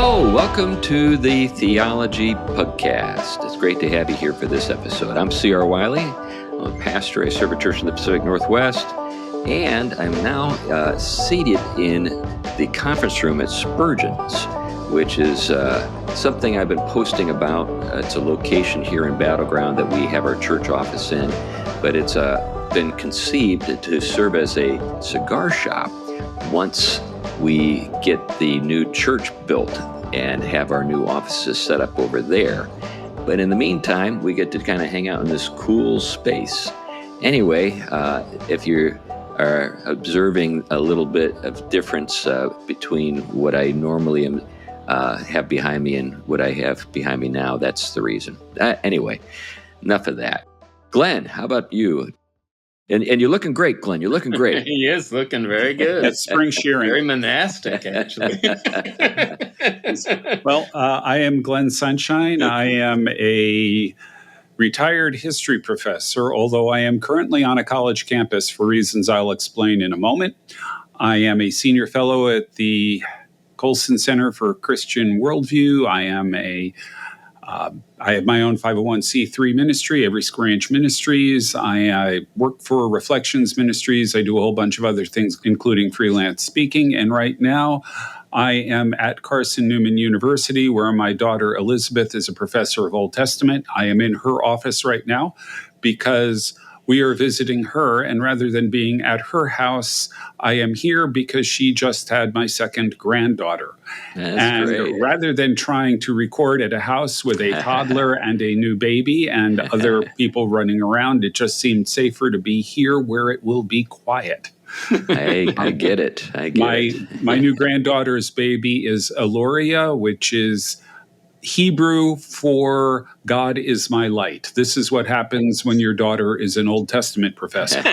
Hello, welcome to the Theology Pugcast. It's great to have you here for this episode. I'm C.R. Wiley. I'm a pastor. I serve a church in the Pacific Northwest, and I'm now seated in the conference room at Spurgeon's, which is something I've been posting about. It's a location here in Battleground that we have our church office in, but it's been conceived to serve as a cigar shop once we get the new church built and have our new offices set up over there. But in the meantime, we get to kind of hang out in this cool space. Anyway, if you are observing a little bit of difference between what I normally have behind me and what I have behind me now, that's the reason. Anyway, enough of that. Glenn, how about you? And you're looking great, Glenn. You're looking great. He is looking very good. It's spring shearing. Very monastic, actually. Well, I am Glenn Sunshine. I am a retired history professor, although I am currently on a college campus for reasons I'll explain in a moment. I am a senior fellow at the Colson Center for Christian Worldview. I have my own 501c3 ministry, Every Square Inch Ministries. I work for Reflections Ministries. I do a whole bunch of other things, including freelance speaking. And right now, I am at Carson Newman University, where my daughter Elizabeth is a professor of Old Testament. I am in her office right now because we are visiting her, and rather than being at her house, I am here because she just had my second granddaughter. That's great. Rather than trying to record at a house with a toddler and a new baby and other people running around, it just seemed safer to be here where it will be quiet. I get it. My new granddaughter's baby is Eloria, which is Hebrew for God is my light. This is what happens when your daughter is an Old Testament professor.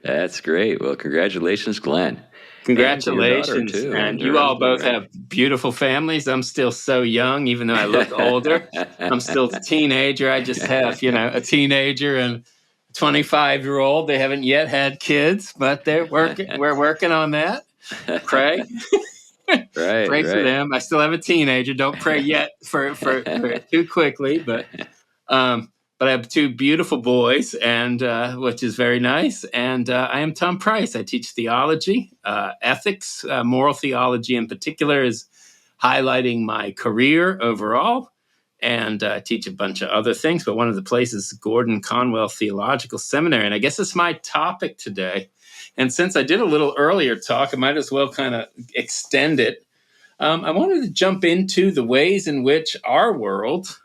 That's great. Well, congratulations, Glenn. Congratulations. Too. And you all both have beautiful families. I'm still so young, even though I look older. I'm still a teenager. I just have, a teenager and a 25-year-old. They haven't yet had kids, but they're working. We're working on that. Pray. Pray for them. I still have a teenager. Don't pray yet for too quickly, but I have two beautiful boys, and which is very nice. And I am Tom Price. I teach theology, ethics, moral theology in particular is highlighting my career overall, and I teach a bunch of other things. But one of the places is Gordon Conwell Theological Seminary, and I guess it's my topic today. And since I did a little earlier talk, I might as well kind of extend it. I wanted to jump into the ways in which our world,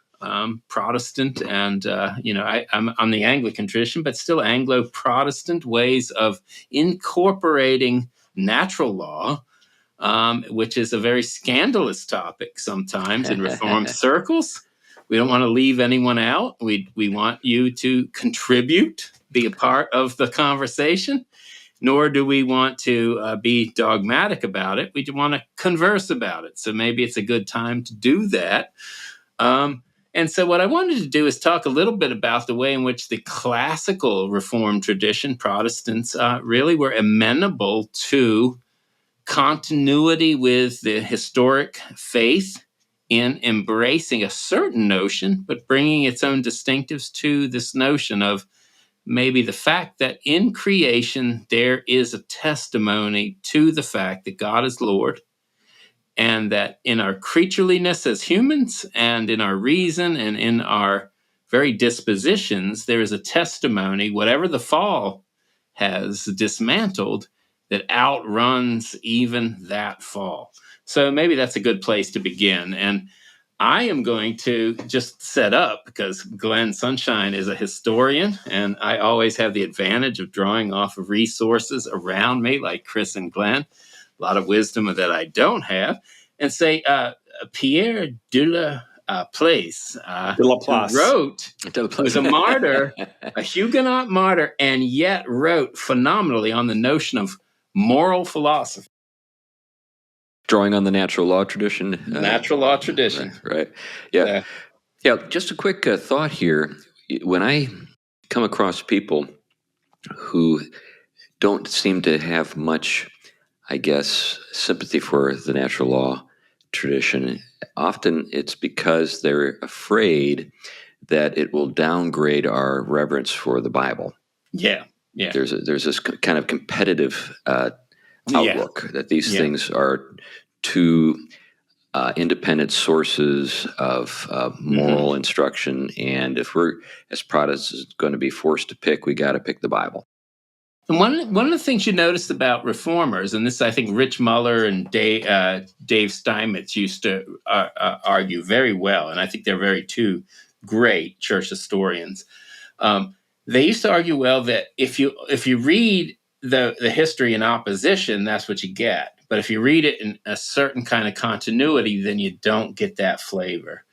Protestant and, I'm the Anglican tradition, but still Anglo-Protestant ways of incorporating natural law, which is a very scandalous topic sometimes in Reformed circles. We don't want to leave anyone out. We want you to contribute, be a part of the conversation. Nor do we want to be dogmatic about it. We want to converse about it. So maybe it's a good time to do that. And so what I wanted to do is talk a little bit about the way in which the classical Reformed tradition, Protestants, really were amenable to continuity with the historic faith in embracing a certain notion, but bringing its own distinctives to this notion of maybe the fact that in creation there is a testimony to the fact that God is Lord, and that in our creatureliness as humans and in our reason and in our very dispositions, there is a testimony, whatever the fall has dismantled, that outruns even that fall. So maybe that's a good place to begin. And I am going to just set up, because Glenn Sunshine is a historian, and I always have the advantage of drawing off of resources around me, like Chris and Glenn, a lot of wisdom that I don't have, and say Pierre de la Place, who wrote, was a martyr, a Huguenot martyr, and yet wrote phenomenally on the notion of moral philosophy. Drawing on the natural law tradition. Natural law tradition. Right. Yeah. Yeah. Just a quick thought here. When I come across people who don't seem to have much, I guess, sympathy for the natural law tradition, often it's because they're afraid that it will downgrade our reverence for the Bible. Yeah. There's this kind of competitive outlook that these things are too independent sources of moral instruction, and if we're as Protestants going to be forced to pick, we got to pick the Bible. And one of the things you noticed about reformers, and this I think Rich Muller and Dave Steinmetz used to argue very well, and I think they're two great church historians. They used to argue well that if you read the history in opposition, that's what you get. But if you read it in a certain kind of continuity, then you don't get that flavor.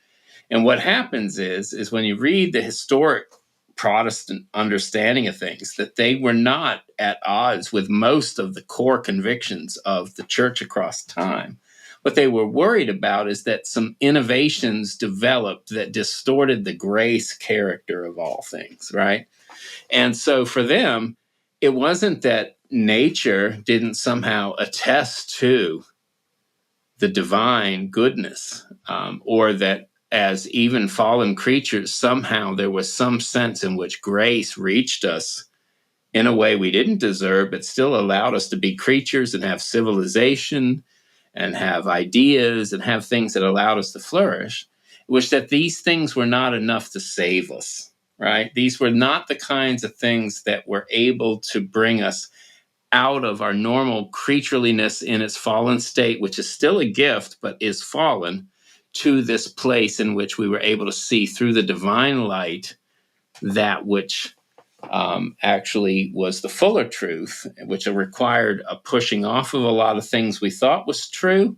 And what happens is when you read the historic Protestant understanding of things, that they were not at odds with most of the core convictions of the church across time. What they were worried about is that some innovations developed that distorted the grace character of all things, right? And so for them, it wasn't that nature didn't somehow attest to the divine goodness, or that as even fallen creatures, somehow there was some sense in which grace reached us in a way we didn't deserve, but still allowed us to be creatures and have civilization and have ideas and have things that allowed us to flourish. It was that these things were not enough to save us, right? These were not the kinds of things that were able to bring us out of our normal creatureliness in its fallen state, which is still a gift, but is fallen, to this place in which we were able to see through the divine light that which actually was the fuller truth, which required a pushing off of a lot of things we thought was true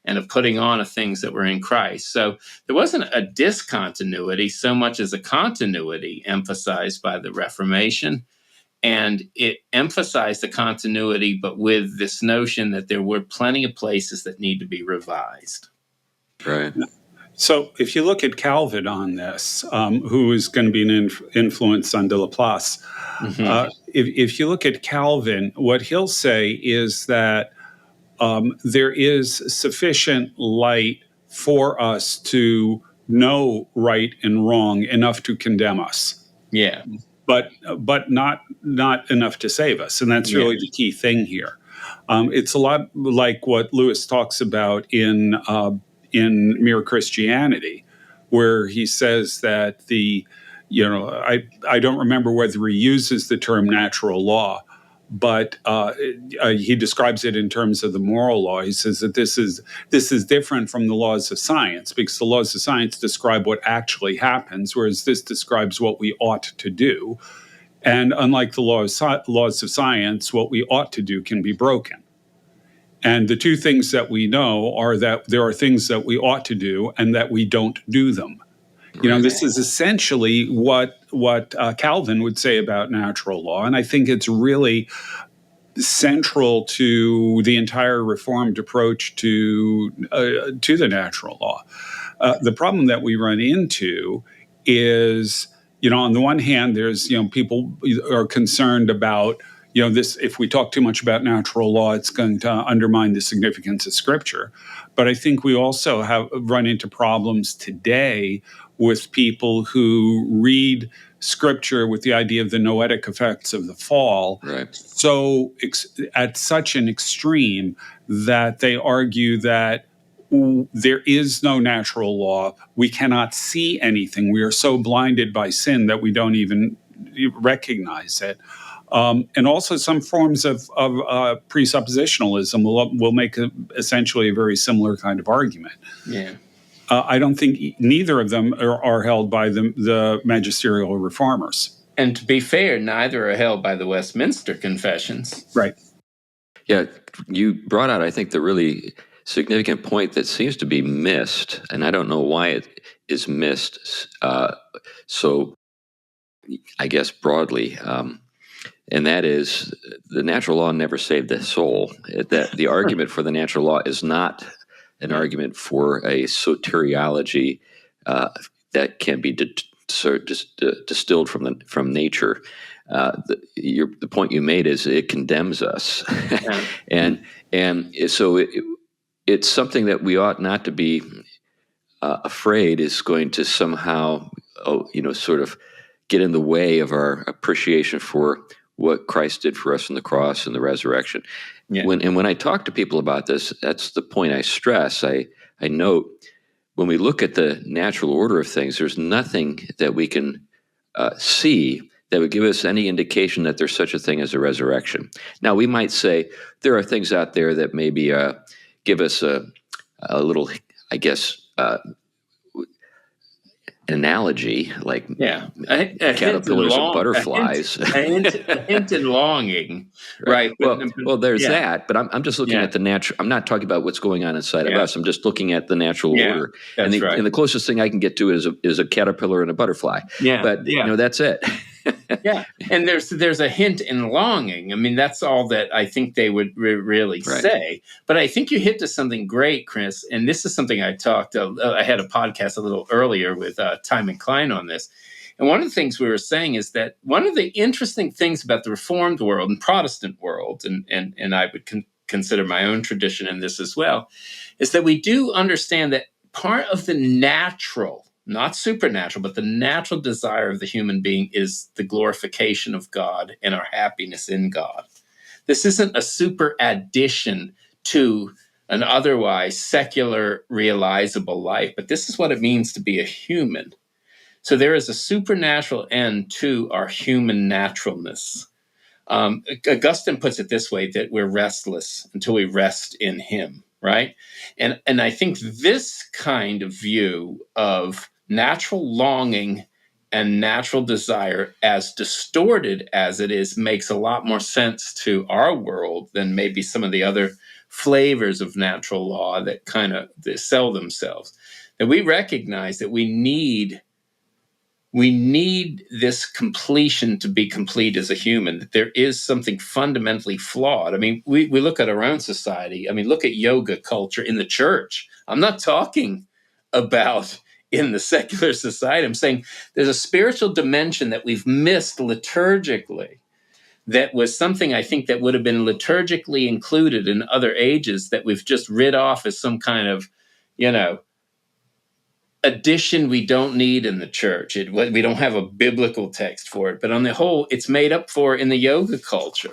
and a putting on of things that were in Christ. So there wasn't a discontinuity so much as a continuity emphasized by the Reformation. And it emphasized the continuity, but with this notion that there were plenty of places that need to be revised. Right. So if you look at Calvin on this, who is going to be an influence on de Laplace, if you look at Calvin, what he'll say is that there is sufficient light for us to know right and wrong enough to condemn us. Yeah. But not enough to save us. And that's really the key thing here. It's a lot like what Lewis talks about in Mere Christianity, where he says that I don't remember whether he uses the term natural law, but he describes it in terms of the moral law. He says that this is different from the laws of science, because the laws of science describe what actually happens, whereas this describes what we ought to do. And unlike the laws of science, what we ought to do can be broken. And the two things that we know are that there are things that we ought to do and that we don't do them. This is essentially what Calvin would say about natural law. And I think it's really central to the entire Reformed approach to the natural law. The problem that we run into is, on the one hand, there's, people are concerned about, this, if we talk too much about natural law, it's going to undermine the significance of Scripture. But I think we also have run into problems today with people who read Scripture with the idea of the noetic effects of the fall, right. So at such an extreme that they argue that there is no natural law. We cannot see anything. We are so blinded by sin that we don't even recognize it. And also some forms of presuppositionalism will make essentially a very similar kind of argument. Yeah. I don't think neither of them are held by the magisterial reformers. And to be fair, neither are held by the Westminster Confessions. Right. Yeah, you brought out, I think, the really significant point that seems to be missed, and I don't know why it is missed so, I guess, broadly, and that is the natural law never saved the soul. That the argument for the natural law is not an argument for a soteriology that can be distilled from nature. The point you made is it condemns us, and so it's something that we ought not to be afraid is going to somehow, sort of get in the way of our appreciation for what Christ did for us on the cross and the resurrection. Yeah. When I talk to people about this, that's the point I stress. I note when we look at the natural order of things, there's nothing that we can see that would give us any indication that there's such a thing as a resurrection. Now, we might say there are things out there that maybe give us a little, I guess, analogy, like caterpillars and butterflies. A hint and longing, right? Well, there's that, but I'm just looking at the natural. I'm not talking about what's going on inside of us. I'm just looking at the natural order. And the closest thing I can get to is a caterpillar and a butterfly. But that's it. Yeah, and there's a hint and longing. I mean, that's all that I think they would really say. But I think you hit to something great, Chris. And this is something I had a podcast a little earlier with Timon Klein on this. And one of the things we were saying is that one of the interesting things about the Reformed world and Protestant world, and I would consider my own tradition in this as well, is that we do understand that part of the natural, not supernatural, but the natural desire of the human being is the glorification of God and our happiness in God. This isn't a super addition to an otherwise secular, realizable life, but this is what it means to be a human. So there is a supernatural end to our human naturalness. Augustine puts it this way, that we're restless until we rest in him, right? And I think this kind of view of natural longing and natural desire, as distorted as it is, makes a lot more sense to our world than maybe some of the other flavors of natural law that kind of sell themselves. That we recognize that we need this completion to be complete as a human, that there is something fundamentally flawed. I mean, we look at our own society. I mean, look at yoga culture in the church. I'm not talking about in the secular society. I'm saying there's a spiritual dimension that we've missed liturgically that was something I think that would have been liturgically included in other ages that we've just rid off as some kind of, addition we don't need in the church. We don't have a biblical text for it, but on the whole, it's made up for in the yoga culture.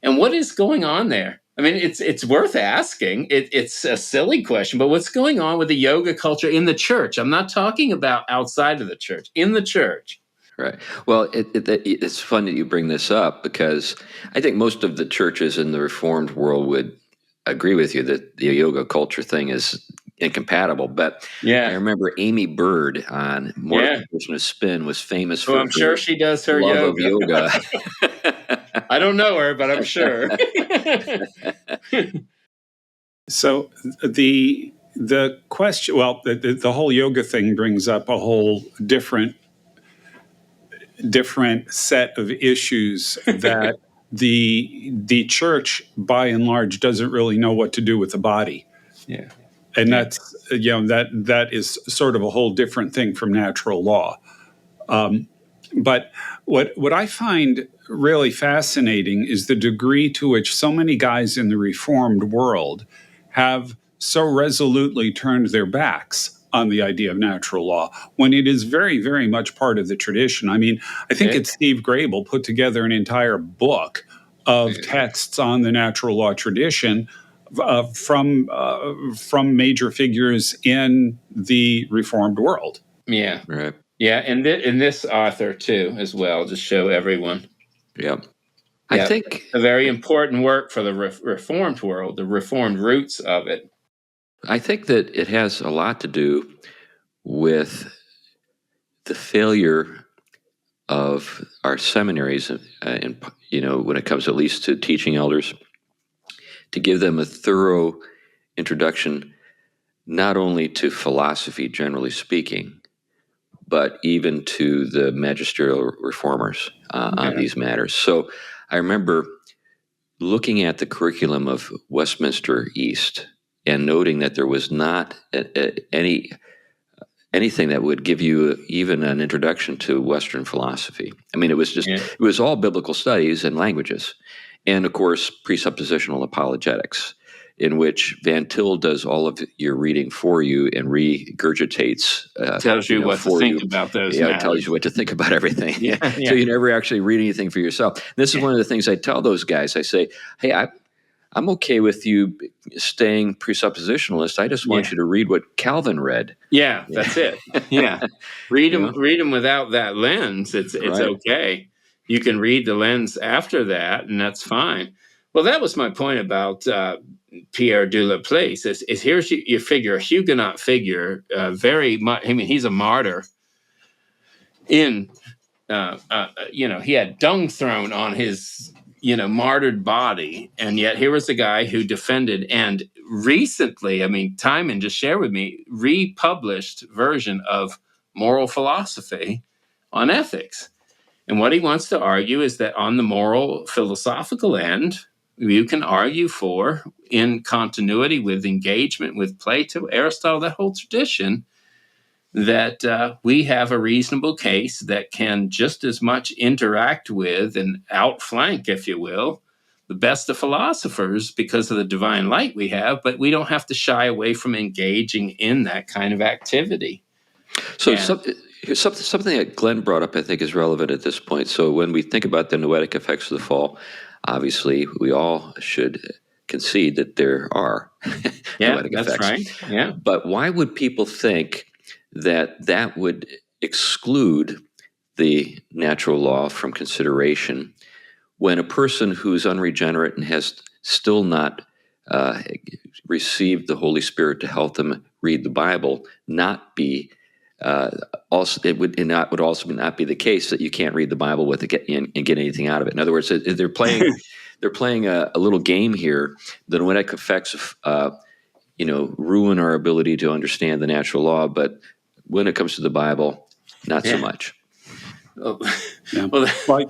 And what is going on there? I mean, it's worth asking. It's a silly question, but what's going on with the yoga culture in the church? I'm not talking about outside of the church, in the church. Right. Well, it's fun that you bring this up, because I think most of the churches in the Reformed world would agree with you that the yoga culture thing is incompatible. But I remember Amy Bird on Mortification of Spin was famous for I'm sure she does her love yoga. Of yoga. I don't know her, but I'm sure. So the question, the whole yoga thing brings up a whole different set of issues that the church, by and large, doesn't really know what to do with the body. Yeah. And that's, that is sort of a whole different thing from natural law. But what I find really fascinating is the degree to which so many guys in the Reformed world have so resolutely turned their backs on the idea of natural law, when it is very, very much part of the tradition. I mean, I think it's Steve Grable put together an entire book of texts on the natural law tradition from major figures in the Reformed world. Yeah. Right. Yeah, and this author too, as well, to show everyone. Yeah. I think a very important work for the Reformed world, the Reformed roots of it. I think that it has a lot to do with the failure of our seminaries, and when it comes at least to teaching elders, to give them a thorough introduction, not only to philosophy, generally speaking, but even to the magisterial reformers on these matters. So I remember looking at the curriculum of Westminster East and noting that there was not anything that would give you even an introduction to Western philosophy. I mean, it was just, it was all biblical studies and languages. And of course, presuppositional apologetics. in which Van Til does all of your reading for you and regurgitates tells you what to for think you. about those Yeah, it matters. tells you what to think about everything. Yeah, So you never actually read anything for yourself. This is one of the things I tell those guys. I say, hey, I'm okay with you staying presuppositionalist. I just want you to read what Calvin read. Yeah, that's it. Yeah. Read them without that lens. It's Right. okay. You can read the lens after that, and that's fine. Well, that was my point about Pierre de Laplace. Is here's your figure, a Huguenot figure, very much. I mean, he's a martyr. He had dung thrown on his martyred body, and yet here was a guy who defended, and recently, I mean, Timon just shared with me, republished version of moral philosophy on ethics. And what he wants to argue is that on the moral philosophical end, you can argue for, in continuity with engagement with Plato, Aristotle, that whole tradition, that we have a reasonable case that can just as much interact with and outflank, if you will, the best of philosophers because of the divine light we have, but we don't have to shy away from engaging in that kind of activity. So something that Glenn brought up, I think, is relevant at this point. So when we think about the noetic effects of the fall, obviously we all should concede that there are noetic effects. Right. Yeah. But why would people think that would exclude the natural law from consideration when a person who's unregenerate and has still not received the Holy Spirit to help them read the Bible not be also it would also not be the case that you can't read the Bible with it and get anything out of it. In other words, they're playing a little game here. The noetic effects ruin our ability to understand the natural law, but when it comes to the Bible, not so much. Well,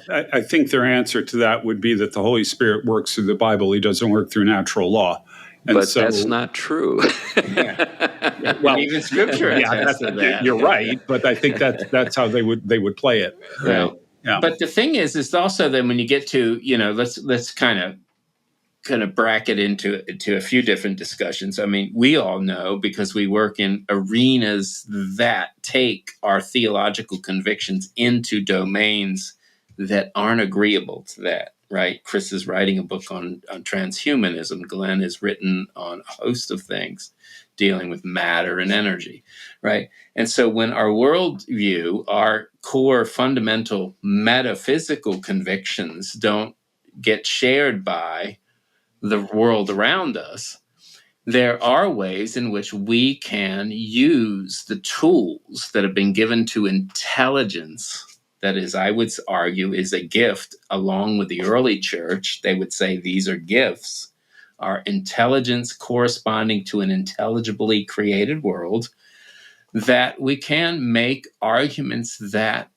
I think their answer to that would be that the Holy Spirit works through the Bible. He doesn't work through natural law. And but that's not true. Well, even Scripture attests to that. You're right, but I think that's how they would play it. Right. Yeah. But the thing is also then when you get to let's kind of bracket into a few different discussions. I mean, we all know because we work in arenas that take our theological convictions into domains that aren't agreeable to that. Right. Chris is writing a book on transhumanism. Glenn has written on a host of things dealing with matter and energy. Right. And so when our worldview, our core fundamental metaphysical convictions don't get shared by the world around us, there are ways in which we can use the tools that have been given to intelligence. That is, I would argue, is a gift along with the early church. They would say these are gifts, are intelligence corresponding to an intelligibly created world, that we can make arguments that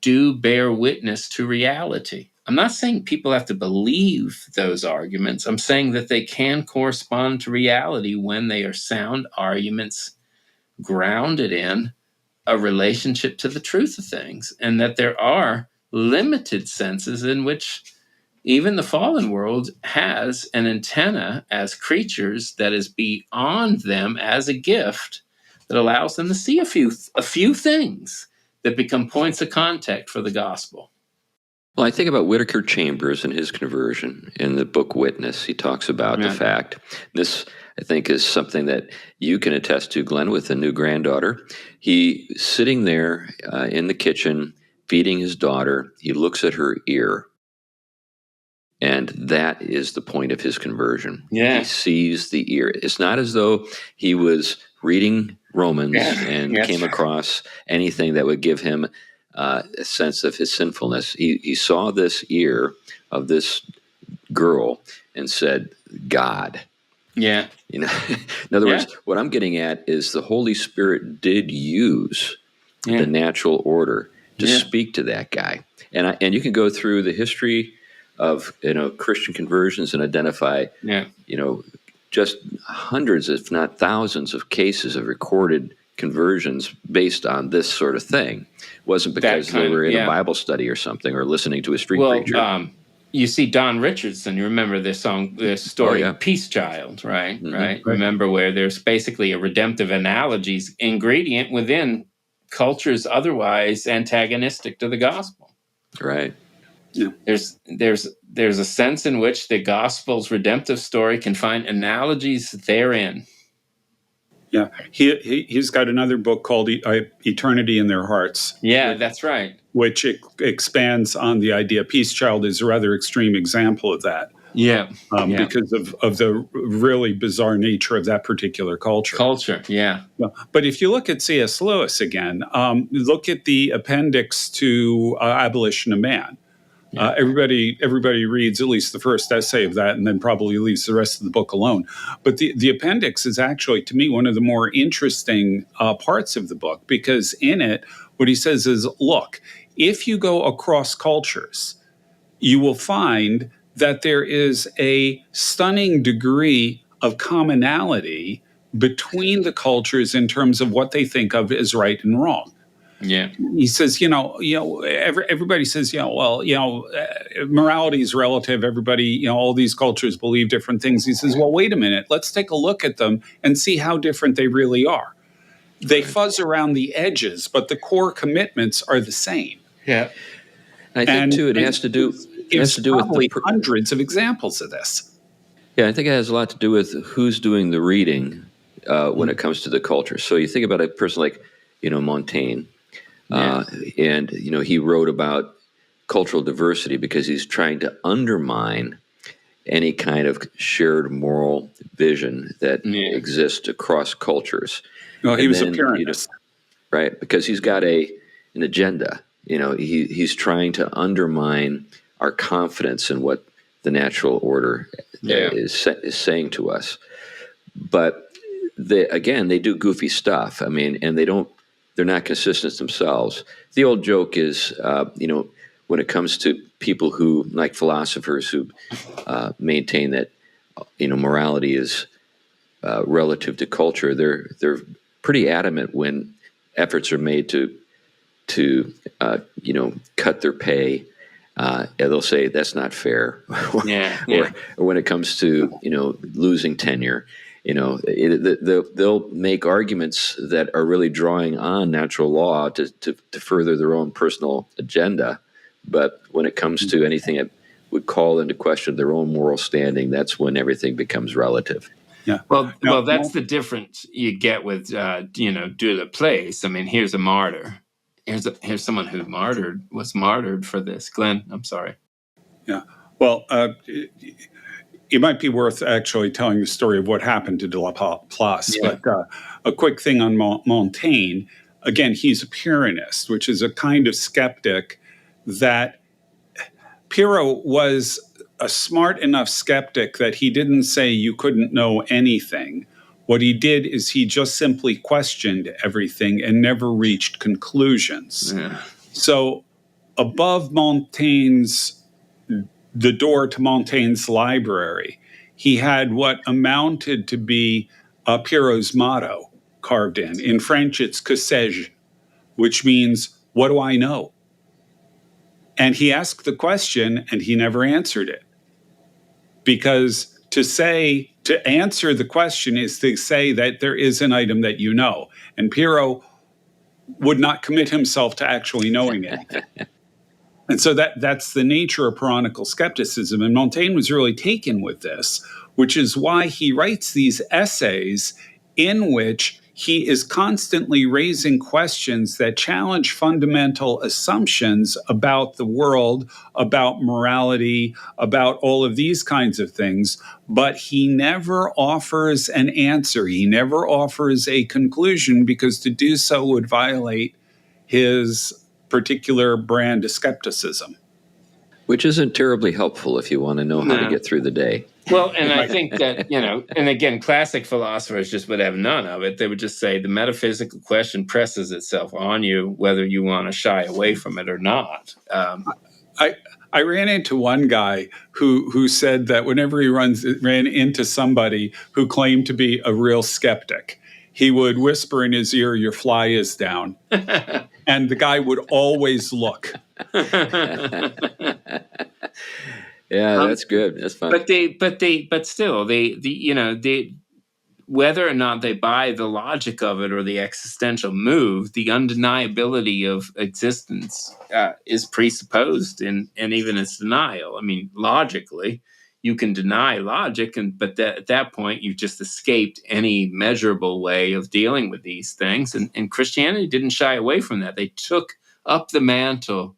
do bear witness to reality. I'm not saying people have to believe those arguments. I'm saying that they can correspond to reality when they are sound arguments grounded in a relationship to the truth of things, and that there are limited senses in which even the fallen world has an antenna as creatures that is beyond them as a gift that allows them to see a few things that become points of contact for the gospel. Well, I think about Whittaker Chambers and his conversion in the book Witness. He talks about the fact, this I think is something that you can attest to, Glenn, with a new granddaughter. He sitting there in the kitchen feeding his daughter. He looks at her ear. And that is the point of his conversion. Yeah. He sees the ear. It's not as though he was reading Romans and came across anything that would give him a sense of his sinfulness. He saw this ear of this girl and said, God. Yeah. In other words, what I'm getting at is the Holy Spirit did use the natural order to speak to that guy. And you can go through the history of Christian conversions and identify just hundreds, if not thousands, of cases of recorded conversions based on this sort of thing. It wasn't because they were in a Bible study or something or listening to a street preacher. you see Don Richardson. You remember this story, Peace Child, right? Mm-hmm. Right. Remember where there's basically a redemptive analogies ingredient within cultures otherwise antagonistic to the gospel. Right. Yeah. There's a sense in which the gospel's redemptive story can find analogies therein. Yeah, he's got another book called Eternity in Their Hearts. Yeah, that's right. Which expands on the idea. Peace Child is a rather extreme example of that. Yeah, because of the really bizarre nature of that particular culture. Yeah. But if you look at C.S. Lewis again, look at the appendix to Abolition of Man. Yeah. Everybody reads at least the first essay of that and then probably leaves the rest of the book alone. But the appendix is actually, to me, one of the more interesting parts of the book, because in it, what he says is, look, if you go across cultures, you will find that there is a stunning degree of commonality between the cultures in terms of what they think of as right and wrong. Yeah, he says, everybody says, morality is relative. Everybody, all these cultures believe different things. He says, well, wait a minute. Let's take a look at them and see how different they really are. They fuzz around the edges, but the core commitments are the same. Yeah, I think too, it has to do with hundreds of examples of this. Yeah, I think it has a lot to do with who's doing the reading when it comes to the culture. So you think about a person like, Montaigne. And, he wrote about cultural diversity because he's trying to undermine any kind of shared moral vision that exists across cultures. No, he was a Puritanist. Right, because he's got an agenda. He's trying to undermine our confidence in what the natural order is saying to us. But they do goofy stuff. I mean, and they're not consistent themselves. The old joke is, when it comes to people who, like philosophers who maintain that, morality is relative to culture, they're pretty adamant when efforts are made to cut their pay. They'll say that's not fair. Or when it comes to, losing tenure, they'll make arguments that are really drawing on natural law to further their own personal agenda. But when it comes to anything that would call into question their own moral standing, that's when everything becomes relative. Yeah. Well, that's the difference you get with, do the place. I mean, here's a martyr. Here's someone who was martyred for this. Glenn, I'm sorry. Yeah. Well, it might be worth actually telling the story of what happened to de Laplace. Yeah. But a quick thing on Montaigne. Again, he's a Pyrrhonist, which is a kind of skeptic that Pyrrho was a smart enough skeptic that he didn't say you couldn't know anything. What he did is he just simply questioned everything and never reached conclusions. Yeah. So above the door to Montaigne's library, he had what amounted to be Pyrrho's motto carved in. In French, it's que sais-je, which means, what do I know? And he asked the question and he never answered it. Because to answer the question is to say that there is an item that you know. And Pyrrho would not commit himself to actually knowing anything. And so that's the nature of Pyrrhonical skepticism. And Montaigne was really taken with this, which is why he writes these essays in which he is constantly raising questions that challenge fundamental assumptions about the world, about morality, about all of these kinds of things. But he never offers an answer. He never offers a conclusion, because to do so would violate his particular brand of skepticism. Which isn't terribly helpful if you want to know how to get through the day. Well, and I think that, and again, classic philosophers just would have none of it. They would just say the metaphysical question presses itself on you, whether you want to shy away from it or not. I ran into one guy who said that whenever he ran into somebody who claimed to be a real skeptic, he would whisper in his ear, "Your fly is down." And the guy would always look. Yeah, that's good. That's fun. But still, whether or not they buy the logic of it or the existential move, the undeniability of existence is presupposed in even its denial. I mean, logically, you can deny logic, but at that point, you've just escaped any measurable way of dealing with these things. And Christianity didn't shy away from that. They took up the mantle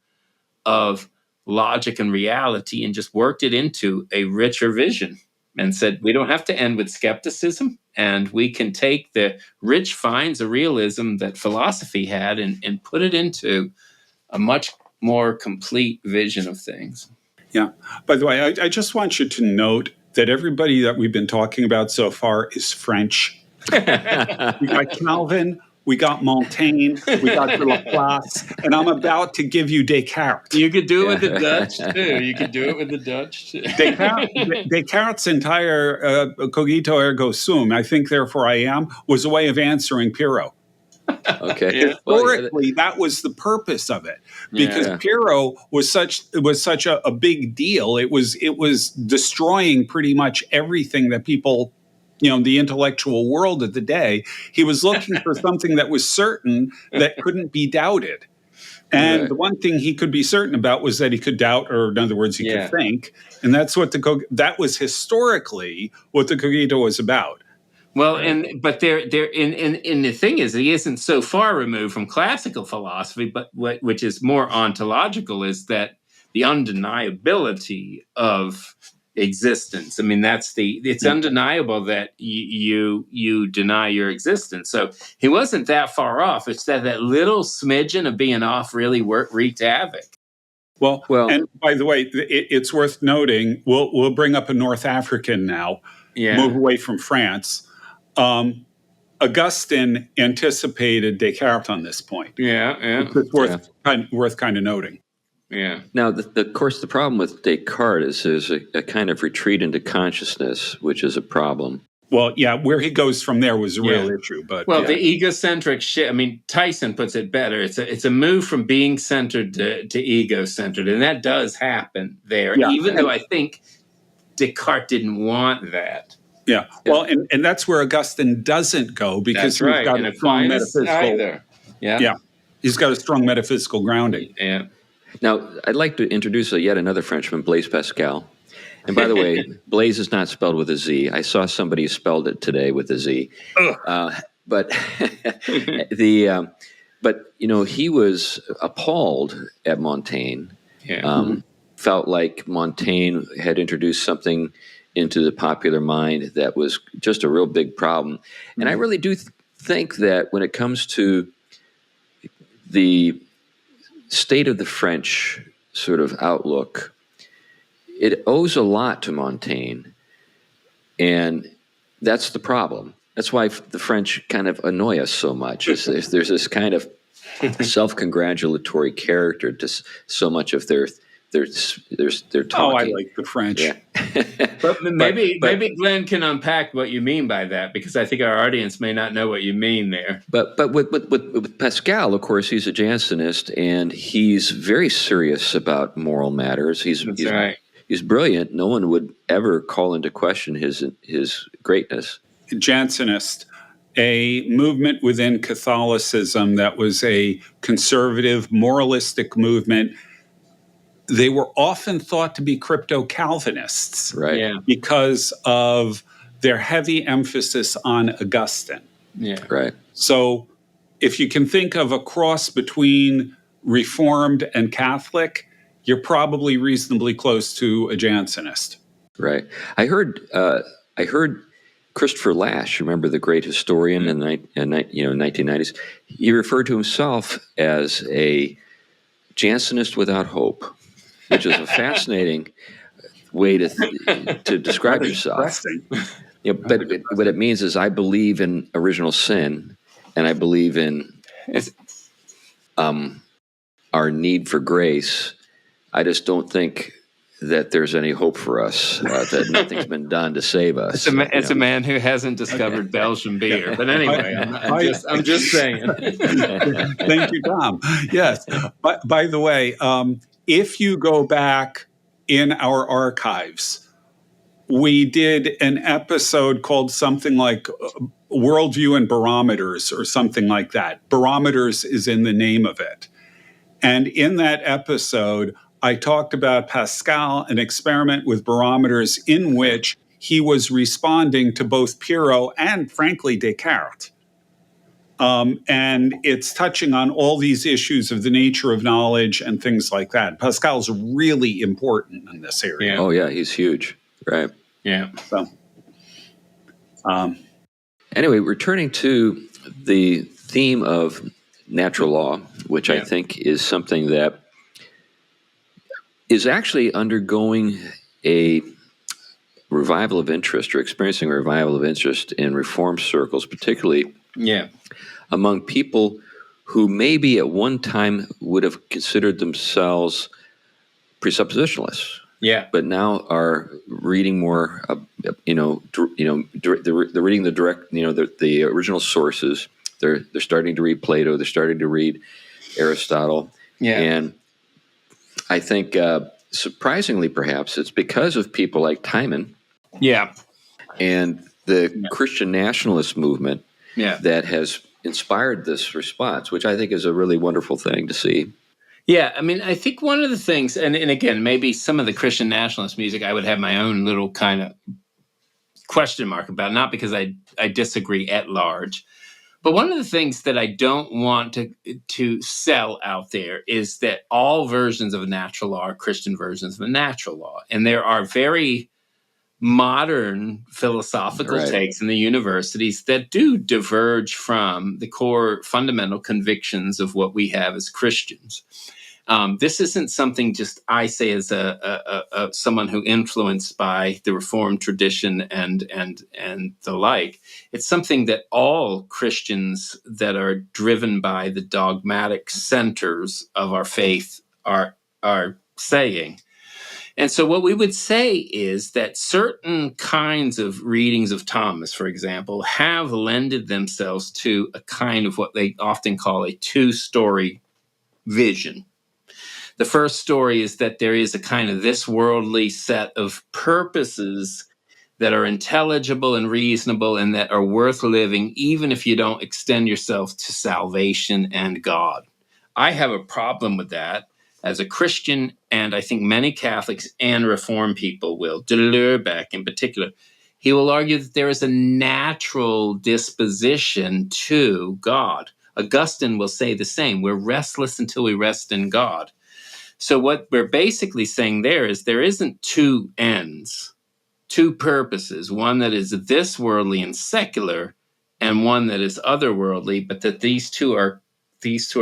of logic and reality and just worked it into a richer vision and said, we don't have to end with skepticism, and we can take the rich finds of realism that philosophy had and put it into a much more complete vision of things. Yeah. By the way, I just want you to note that everybody that we've been talking about so far is French. We got Calvin, we got Montaigne, we got de Laplace, and I'm about to give you Descartes. You could do it with the Dutch, too. You could do it with the Dutch, too. Descartes' entire cogito ergo sum, I think, therefore I am, was a way of answering Pyrrho. Okay. Yeah. Historically, that was the purpose of it, because Pyrrho was such a big deal. It was destroying pretty much everything that people, the intellectual world of the day. He was looking for something that was certain, that couldn't be doubted. And the one thing he could be certain about was that he could doubt, or in other words, he could think. And that's what that was historically what the cogito was about. Well, but the thing is, he isn't so far removed from classical philosophy, but which is more ontological, is that the undeniability of existence. I mean, it's undeniable that you deny your existence. So he wasn't that far off. It's that little smidgen of being off really wreaked havoc. Well, and by the way, it's worth noting, we'll bring up a North African now, move away from France. Augustine anticipated Descartes on this point. It's worth kind of noting. Yeah. Now, of course, the problem with Descartes is there's a kind of retreat into consciousness, which is a problem. Well, yeah, where he goes from there was a real issue. But the egocentric shit. I mean, Tyson puts it better. It's a move from being centered to ego-centered, and that does happen there. Yeah. Even though I think Descartes didn't want that. Yeah, well, and that's where Augustine doesn't go, because he's got a strong metaphysical. Yeah, he's got a strong metaphysical grounding. Yeah. Now, I'd like to introduce yet another Frenchman, Blaise Pascal. And by the way, Blaise is not spelled with a Z. I saw somebody spelled it today with a Z. But he was appalled at Montaigne. Yeah. Felt like Montaigne had introduced something into the popular mind that was just a real big problem. And I really do think that when it comes to the state of the French sort of outlook, it owes a lot to Montaigne. And that's the problem. That's why the French kind of annoy us so much. There's this kind of self-congratulatory character to so much of their talking. Oh, I like the French. Yeah. But maybe Glenn can unpack what you mean by that, because I think our audience may not know what you mean there. But with Pascal, of course, he's a Jansenist, and he's very serious about moral matters. He's brilliant. No one would ever call into question his greatness. Jansenist, a movement within Catholicism that was a conservative, moralistic movement. They were often thought to be crypto-Calvinists, right? Yeah. Because of their heavy emphasis on Augustine. Yeah, right. So if you can think of a cross between Reformed and Catholic, you're probably reasonably close to a Jansenist. Right. I heard Christopher Lasch, remember the great historian in the 1990s? He referred to himself as a Jansenist without hope, which is a fascinating way to describe yourself. But what it means is I believe in original sin, and I believe in our need for grace. I just don't think that there's any hope for us, that nothing's been done to save us. It's a man who hasn't discovered Belgian beer. But anyway, I'm just saying. Thank you, Tom. Yes. By the way, if you go back in our archives. We did an episode called something like Worldview and Barometers or something like that. Barometers is in the name of it. And in that episode, I talked about Pascal, an experiment with barometers in which he was responding to both Pyrrho and, frankly, Descartes. And it's touching on all these issues of the nature of knowledge and things like that. Pascal's really important in this area. Yeah. Oh, yeah, he's huge. Right. Yeah. So, anyway, returning to the theme of natural law, which I Yeah. think is something that is actually undergoing a revival of interest or experiencing a revival of interest in reform circles, particularly Yeah. among people who maybe at one time would have considered themselves presuppositionalists, Yeah. but now are reading more, they're reading the direct, the original sources. They're starting to read Plato. They're starting to read Aristotle. Yeah. And I think, surprisingly, perhaps it's because of people like Timon Yeah. and the Christian nationalist movement Yeah. that has inspired this response, which I think is a really wonderful thing to see. Yeah, I mean, I think one of the things, and again, maybe some of the Christian nationalist music, I would have my own little kind of question mark about, not because I disagree at large, but one of the things that I don't want to sell out there is that all versions of natural law are Christian versions of a natural law, and there are very modern philosophical Right. takes in the universities that do diverge from the core fundamental convictions of what we have as Christians. This isn't something just I say as a someone who influenced by the Reformed tradition and the like. It's something that all Christians that are driven by the dogmatic centers of our faith are saying. And so what we would say is that certain kinds of readings of Thomas, for example, have lended themselves to a kind of what they often call a two-story vision. The first story is that there is a kind of this worldly set of purposes that are intelligible and reasonable and that are worth living, even if you don't extend yourself to salvation and God. I have a problem with that as a Christian, and I think many Catholics and Reformed people will. Deleuze in particular, he will argue that there is a natural disposition to God. Augustine will say the same. We're restless until we rest in God. So what we're basically saying there is there isn't two ends, two purposes, one that is this worldly and secular and one that is otherworldly, but that these two are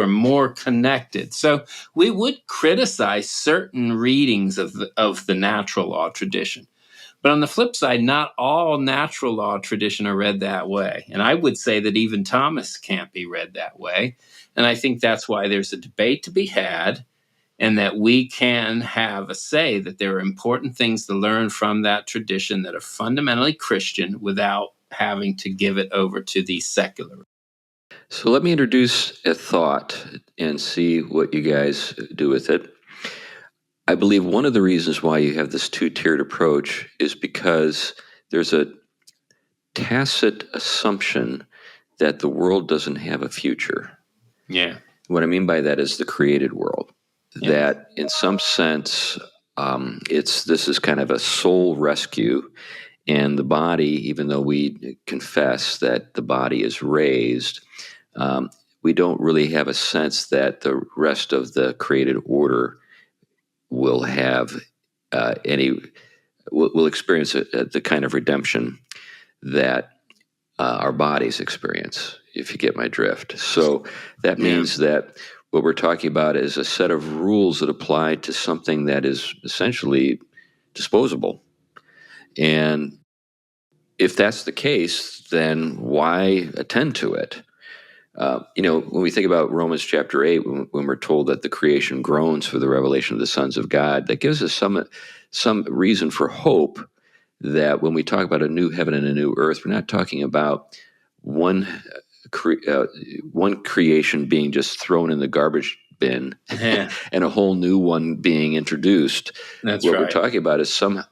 more connected. So we would criticize certain readings of the natural law tradition. But on the flip side, not all natural law tradition are read that way. And I would say that even Thomas can't be read that way. And I think that's why there's a debate to be had, and that we can have a say that there are important things to learn from that tradition that are fundamentally Christian without having to give it over to the secular. So let me introduce a thought and see what you guys do with it. I believe one of the reasons why you have this two-tiered approach is because there's a tacit assumption that the world doesn't have a future. Yeah. What I mean by that is the created world. Yeah. That in some sense, this is kind of a soul rescue, and the body, even though we confess that the body is raised, we don't really have a sense that the rest of the created order will have will experience the kind of redemption that our bodies experience, if you get my drift. So that means that what we're talking about is a set of rules that apply to something that is essentially disposable. And if that's the case, then why attend to it? When we think about Romans chapter 8, when we're told that the creation groans for the revelation of the sons of God, that gives us some reason for hope that when we talk about a new heaven and a new earth, we're not talking about one creation being just thrown in the garbage bin Yeah, and a whole new one being introduced. that's What we're right. talking about is some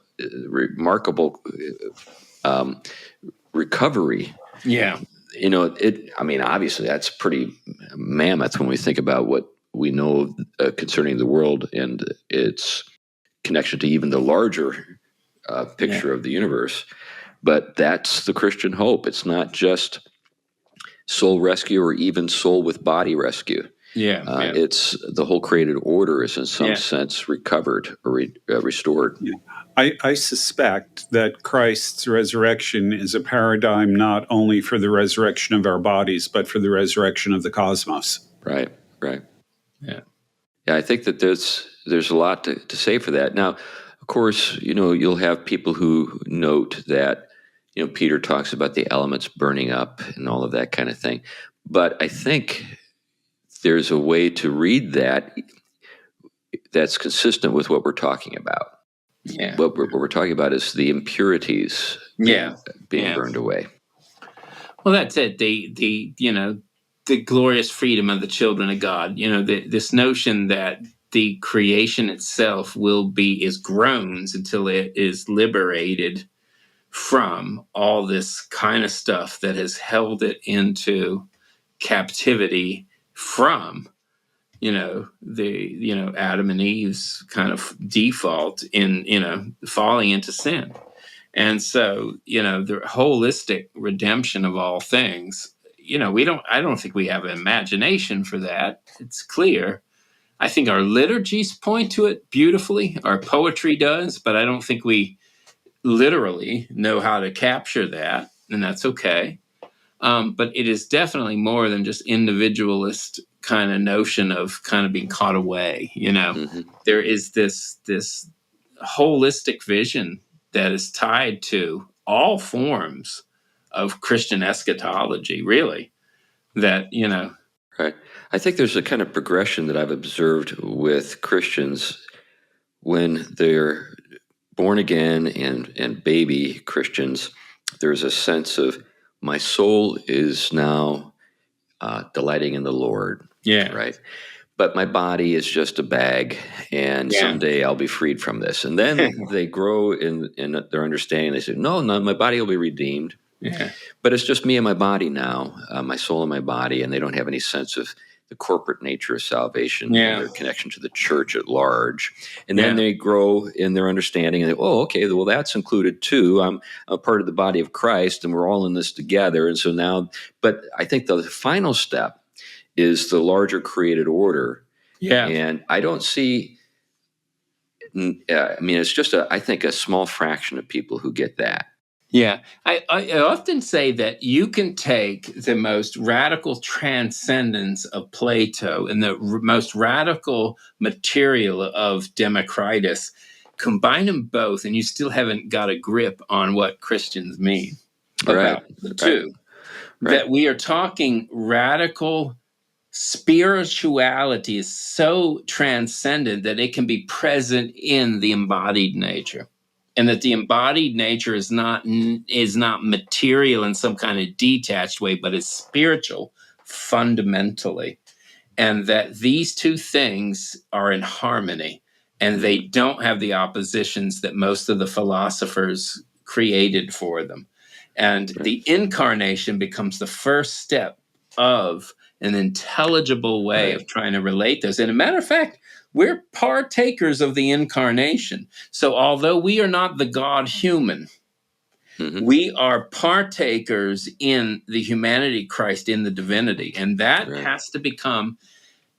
remarkable um, recovery. Yeah, I mean, obviously that's pretty mammoth when we think about what we know concerning the world and its connection to even the larger yeah, picture of the universe. But that's the Christian hope. It's not just soul rescue or even soul with body rescue. yeah, yeah, It's the whole created order is in some yeah, sense recovered or restored. Yeah. I suspect that Christ's resurrection is a paradigm not only for the resurrection of our bodies, but for the resurrection of the cosmos. Right, right. yeah, Yeah, I think that there's a lot to say for that. Now, of course, you'll have people who note that, Peter talks about the elements burning up and all of that kind of thing. But I think there's a way to read that that's consistent with what we're talking about. yeah, What we're talking about is the impurities yeah, being yeah. burned away. Well, that's it. The glorious freedom of the children of God. This notion that the creation itself is groans until it is liberated from all this kind of stuff that has held it into captivity from Adam and Eve's kind of default in falling into sin. And so, the holistic redemption of all things, I don't think we have an imagination for that. It's clear. I think our liturgies point to it beautifully. Our poetry does, but I don't think we literally know how to capture that, and that's okay. But it is definitely more than just individualist kind of notion of kind of being caught away. Mm-hmm. There is this holistic vision that is tied to all forms of Christian eschatology, really. That, Right. I think there's a kind of progression that I've observed with Christians when they're born again and baby Christians. There's a sense of my soul is now delighting in the Lord, yeah, right? But my body is just a bag, and yeah, someday I'll be freed from this. And then they grow in their understanding. They say, no, my body will be redeemed. yeah, But it's just me and my body now, my soul and my body, and they don't have any sense of the corporate nature of salvation and yeah, their connection to the church at large. And then yeah, they grow in their understanding and they, oh, okay, well, that's included too. I'm a part of the body of Christ and we're all in this together. And so now, but I think the final step is the larger created order. yeah. And I don't see, I mean, it's just, I think, a small fraction of people who get that. Yeah, I often say that you can take the most radical transcendence of Plato and the most radical material of Democritus, combine them both, and you still haven't got a grip on what Christians mean Right, about the right, two. right. That we are talking radical spirituality is so transcendent that it can be present in the embodied nature, and that the embodied nature is not material in some kind of detached way, but is spiritual fundamentally, and that these two things are in harmony, and they don't have the oppositions that most of the philosophers created for them. And Right. the incarnation becomes the first step of an intelligible way Right. of trying to relate those. And a matter of fact, we're partakers of the incarnation. So although we are not the God human, Mm-hmm. we are partakers in the humanity of Christ, in the divinity. And that Right. has to become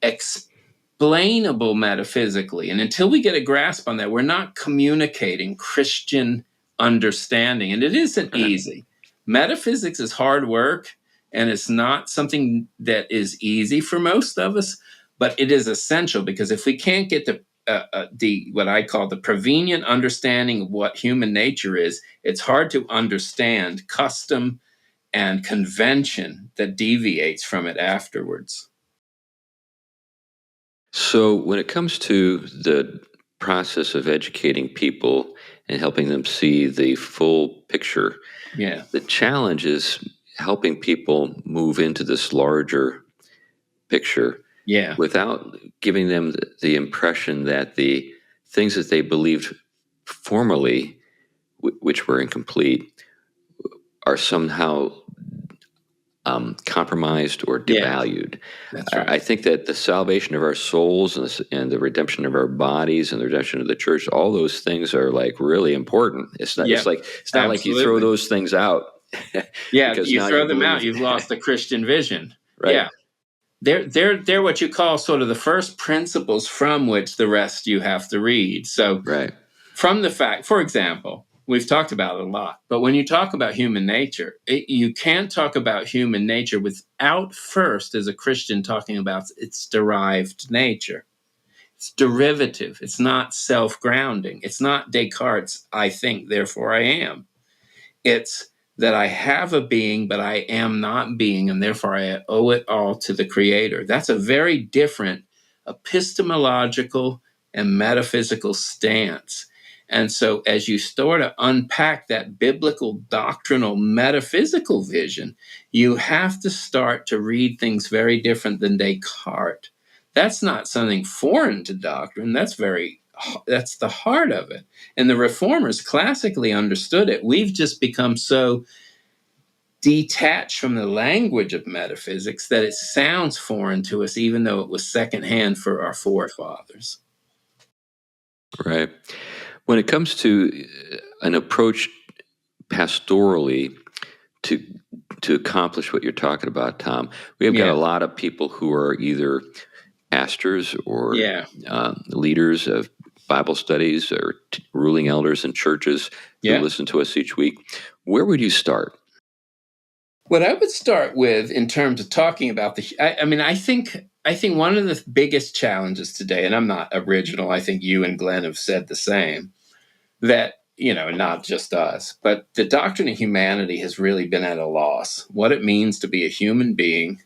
explainable metaphysically. And until we get a grasp on that, we're not communicating Christian understanding. And it isn't Right. easy. Metaphysics is hard work, and it's not something that is easy for most of us, but it is essential, because if we can't get the what I call the prevenient understanding of what human nature is, it's hard to understand custom and convention that deviates from it afterwards. So when it comes to the process of educating people and helping them see the full picture, Yeah. the challenge is helping people move into this larger picture Yeah. without giving them the impression that the things that they believed formerly, which were incomplete, are somehow compromised or Yeah. devalued. That's right. I think that the salvation of our souls and the redemption of our bodies and the redemption of the church, all those things are like really important. It's not. Yeah. It's not like you throw Absolutely. those things out Yeah. because You now you throw them out, believe. you've lost the Christian vision. Right. Yeah. They're what you call sort of the first principles from which the rest you have to read. So Right. from the fact, for example, we've talked about it a lot, but when you talk about human nature, you can't talk about human nature without first, as a Christian, talking about its derived nature. It's derivative. It's not self-grounding. It's not Descartes' I think, therefore I am. It's that I have a being, but I am not being, and therefore I owe it all to the Creator. That's a very different epistemological and metaphysical stance. And so, as you start to unpack that biblical, doctrinal, metaphysical vision, you have to start to read things very different than Descartes. That's not something foreign to doctrine. That's the heart of it. And the reformers classically understood it. We've just become so detached from the language of metaphysics that it sounds foreign to us, even though it was secondhand for our forefathers. Right. When it comes to an approach pastorally to accomplish what you're talking about, Tom, we have got a lot of people who are either pastors or leaders of Bible studies or ruling elders in churches who listen to us each week. Where would you start? What I would start with in terms of talking about I think one of the biggest challenges today, and I'm not original, I think you and Glenn have said the same, that, not just us, but the doctrine of humanity has really been at a loss. What it means to be a human being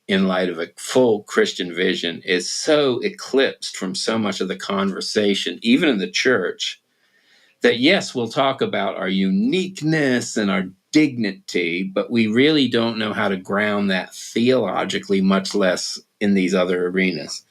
in light of a full Christian vision is so eclipsed from so much of the conversation, even in the church, that yes, we'll talk about our uniqueness and our dignity, but we really don't know how to ground that theologically, much less in these other arenas.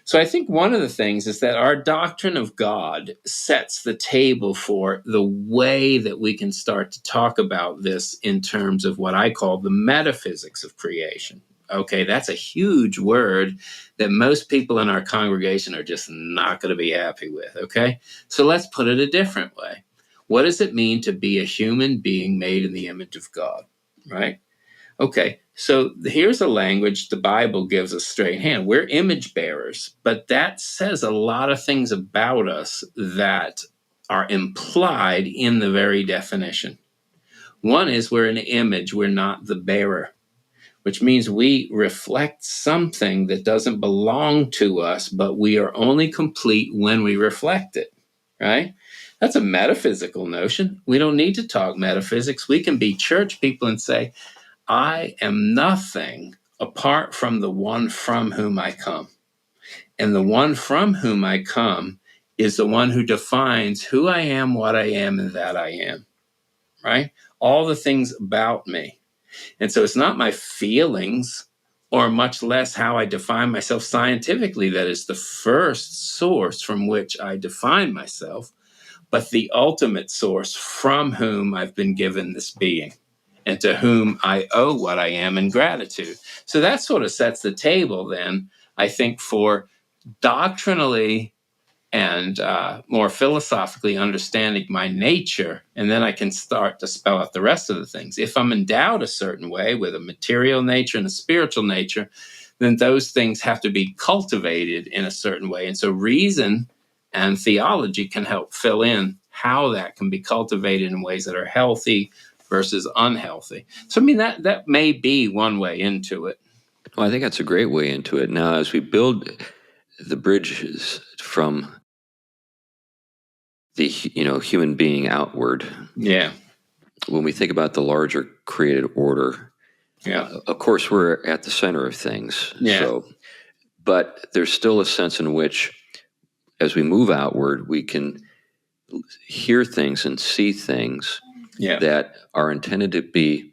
So I think one of the things is that our doctrine of God sets the table for the way that we can start to talk about this in terms of what I call the metaphysics of creation. Okay, that's a huge word that most people in our congregation are just not going to be happy with. Okay, so let's put it a different way. What does it mean to be a human being made in the image of God? Right? Okay, so here's a language the Bible gives us straight hand. We're image bearers, but that says a lot of things about us that are implied in the very definition. One is we're an image, we're not the bearer, which means we reflect something that doesn't belong to us, but we are only complete when we reflect it, right? That's a metaphysical notion. We don't need to talk metaphysics. We can be church people and say, I am nothing apart from the one from whom I come. And the one from whom I come is the one who defines who I am, what I am, and that I am, right? All the things about me. And so it's not my feelings or much less how I define myself scientifically that is the first source from which I define myself, but the ultimate source from whom I've been given this being, and to whom I owe what I am in gratitude. So that sort of sets the table then, I think, for doctrinally and more philosophically understanding my nature, and then I can start to spell out the rest of the things. If I'm endowed a certain way with a material nature and a spiritual nature, then those things have to be cultivated in a certain way. And so reason and theology can help fill in how that can be cultivated in ways that are healthy versus unhealthy. So, I mean, that may be one way into it. Well, I think that's a great way into it. Now, as we build the bridges from the human being outward, when we think about the larger created order, of course, we're at the center of things. So, but there's still a sense in which, as we move outward, we can hear things and see things that are intended to be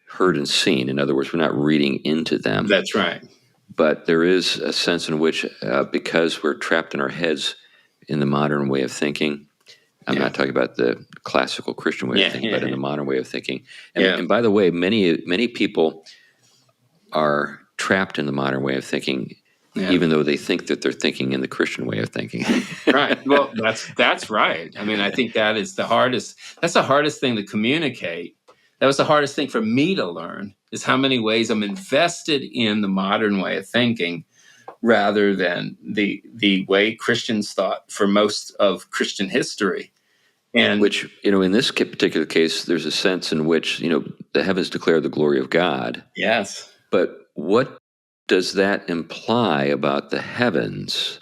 heard and seen. In other words, we're not reading into them. That's right. But there is a sense in which, because we're trapped in our heads in the modern way of thinking, I'm not talking about the classical Christian way of thinking, but in the modern way of thinking. And by the way, many people are trapped in the modern way of thinking, even though they think that they're thinking in the Christian way of thinking. Right. Well, that's right. I mean, I think that is the hardest. That's the hardest thing to communicate. That was the hardest thing for me to learn, is how many ways I'm invested in the modern way of thinking rather than the way Christians thought for most of Christian history. And which, in this particular case, there's a sense in which, the heavens declare the glory of God. yes. But what does that imply about the heavens?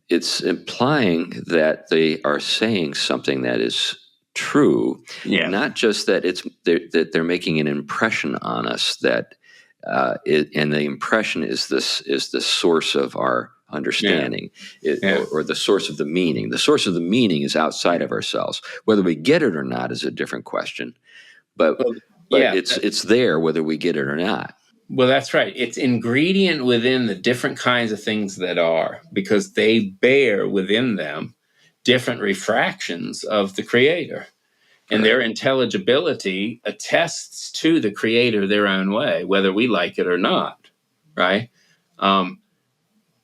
It's implying that they are saying something that is true, not just that that they're making an impression on us, that and the impression is the source of our understanding, or the source of the meaning. The source of the meaning is outside of ourselves. Whether we get it or not is a different question, but it's there whether we get it or not. Well, that's right. It's ingredient within the different kinds of things that are, because they bear within them different refractions of the Creator. And their intelligibility attests to the Creator their own way, whether we like it or not, right?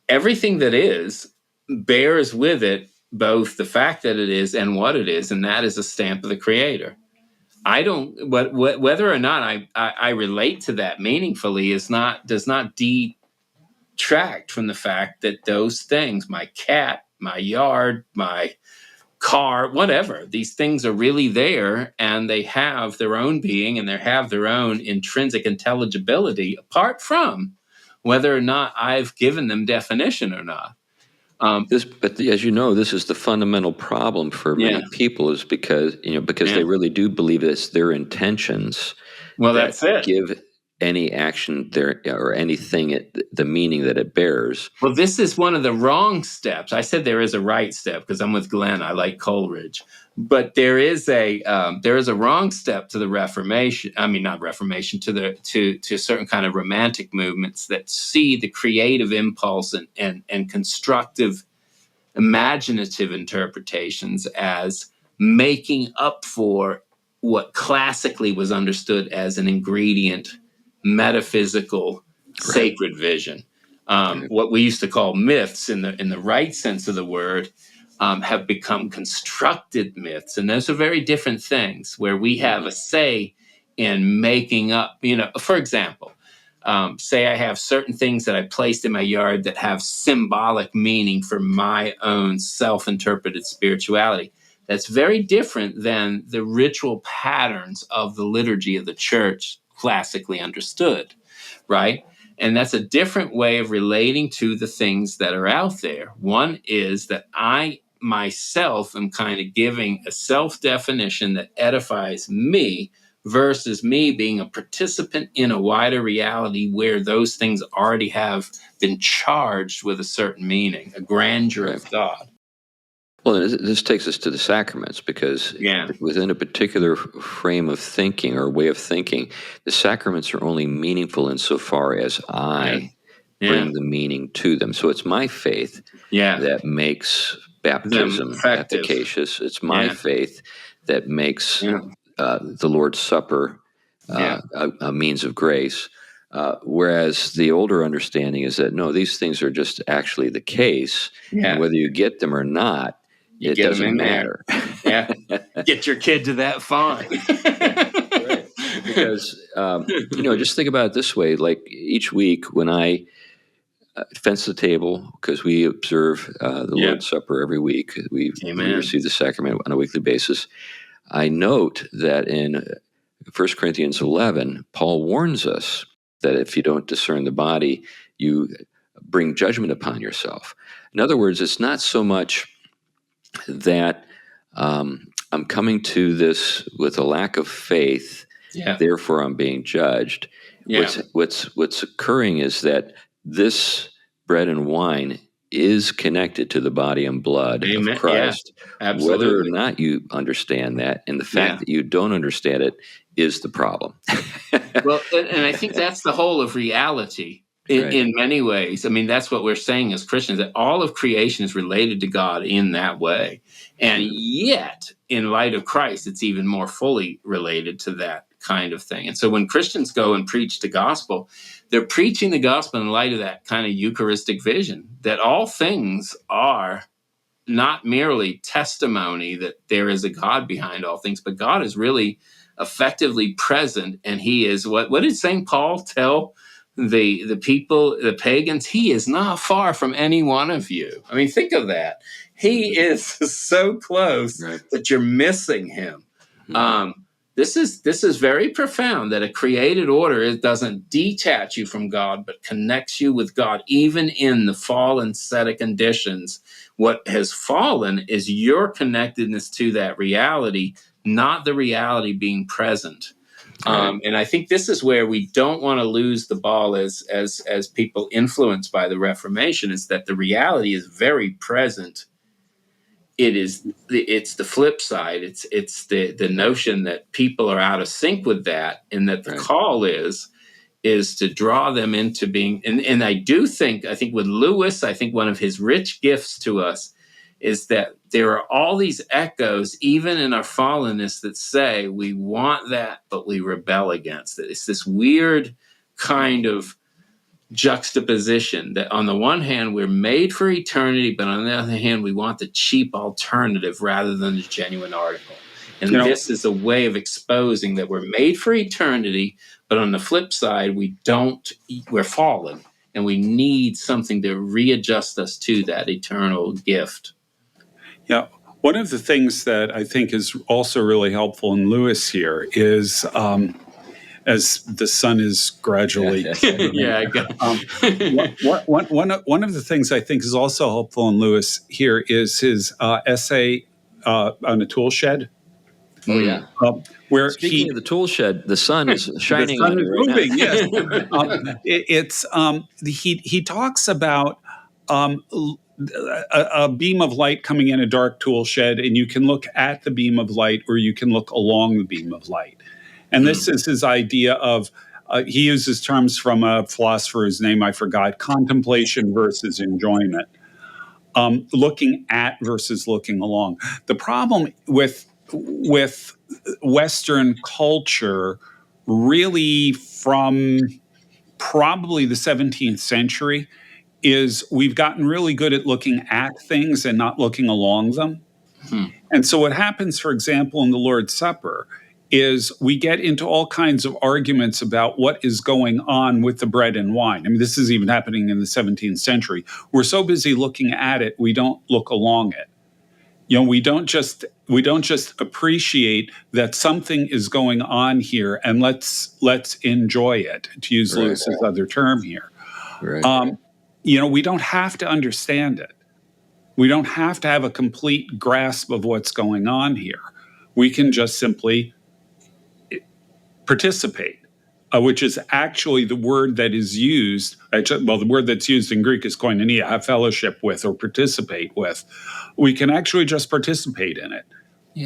Everything that is bears with it both the fact that it is and what it is, and that is a stamp of the Creator. I don't, whether or not I relate to that meaningfully does not detract from the fact that those things, my cat, my yard, my car, whatever, these things are really there, and they have their own being, and they have their own intrinsic intelligibility, apart from whether or not I've given them definition or not. But as you know, this is the fundamental problem for many people, is because they really do believe it's their intentions. Well, that's it. Give any action there or anything the meaning that it bears. Well, this is one of the wrong steps. I said there is a right step because I'm with Glenn. I like Coleridge, but there is a wrong step to the Reformation. I mean, not Reformation, to certain kind of romantic movements that see the creative impulse and constructive, imaginative interpretations as making up for what classically was understood as an ingredient, metaphysical, sacred vision. What we used to call myths in the right sense of the word have become constructed myths. And those are very different things, where we have a say in making up, for example, say I have certain things that I placed in my yard that have symbolic meaning for my own self-interpreted spirituality. That's very different than the ritual patterns of the liturgy of the church classically understood, right? And that's a different way of relating to the things that are out there. One is that I myself am kind of giving a self-definition that edifies me, versus me being a participant in a wider reality where those things already have been charged with a certain meaning, a grandeur of God. Well, this takes us to the sacraments, because within a particular frame of thinking or way of thinking, the sacraments are only meaningful insofar as I bring the meaning to them. So it's my faith that makes baptism efficacious. It's my faith that makes the Lord's Supper a means of grace. Whereas the older understanding is that, no, these things are just actually the case. And whether you get them or not, it doesn't matter. Get your kid to that font. Right. Because, just think about it this way. Like each week when I fence the table, because we observe the Lord's Supper every week, we receive the sacrament on a weekly basis. I note that in 1 Corinthians 11, Paul warns us that if you don't discern the body, you bring judgment upon yourself. In other words, it's not so much that I'm coming to this with a lack of faith, therefore I'm being judged. What's occurring is that this bread and wine is connected to the body and blood of Christ, whether or not you understand that. And the fact that you don't understand it is the problem. Well, and I think that's the whole of reality. in many ways. I mean, that's what we're saying as Christians, that all of creation is related to God in that way. And yet, in light of Christ, it's even more fully related to that kind of thing. And so when Christians go and preach the gospel, they're preaching the gospel in light of that kind of Eucharistic vision, that all things are not merely testimony that there is a God behind all things, but God is really effectively present. And he is, what did St. Paul tell the people, the pagans? He is not far from any one of you. I mean, think of that. He is so close that you're missing him. This is very profound, that a created order doesn't detach you from God, but connects you with God, even in the fallen set of conditions. What has fallen is your connectedness to that reality, not the reality being present. And I think this is where we don't want to lose the ball as people influenced by the Reformation, is that the reality is very present. It's the flip side. It's the notion that people are out of sync with that, and that the call is to draw them into being. And I think with Lewis, I think one of his rich gifts to us is that there are all these echoes, even in our fallenness, that say we want that, but we rebel against it. It's this weird kind of juxtaposition that on the one hand we're made for eternity, but on the other hand we want the cheap alternative rather than the genuine article. And this is a way of exposing that we're made for eternity, but on the flip side we're fallen, and we need something to readjust us to that eternal gift. Yeah, one of the things that I think is also really helpful in Lewis here is, as the sun is gradually one of the things I think is also helpful in Lewis here is his essay on a tool shed. Oh yeah. Where speaking of the tool shed, the sun is shining on you right moving, now. Yes. He talks about a beam of light coming in a dark tool shed, and you can look at the beam of light or you can look along the beam of light. And this is his idea of, he uses terms from a philosopher whose name I forgot, contemplation versus enjoyment, looking at versus looking along. The problem with Western culture, really from probably the 17th century, is we've gotten really good at looking at things and not looking along them. And so what happens, for example, in the Lord's Supper is we get into all kinds of arguments about what is going on with the bread and wine. I mean, this is even happening in the 17th century. We're so busy looking at it, we don't look along it. We don't just appreciate that something is going on here, and let's enjoy it, to use Lewis's other term here. We don't have to understand it. We don't have to have a complete grasp of what's going on here. We can just simply participate, which is actually the word that is used. The word that's used in Greek is koinonia, have fellowship with or participate with. We can actually just participate in it.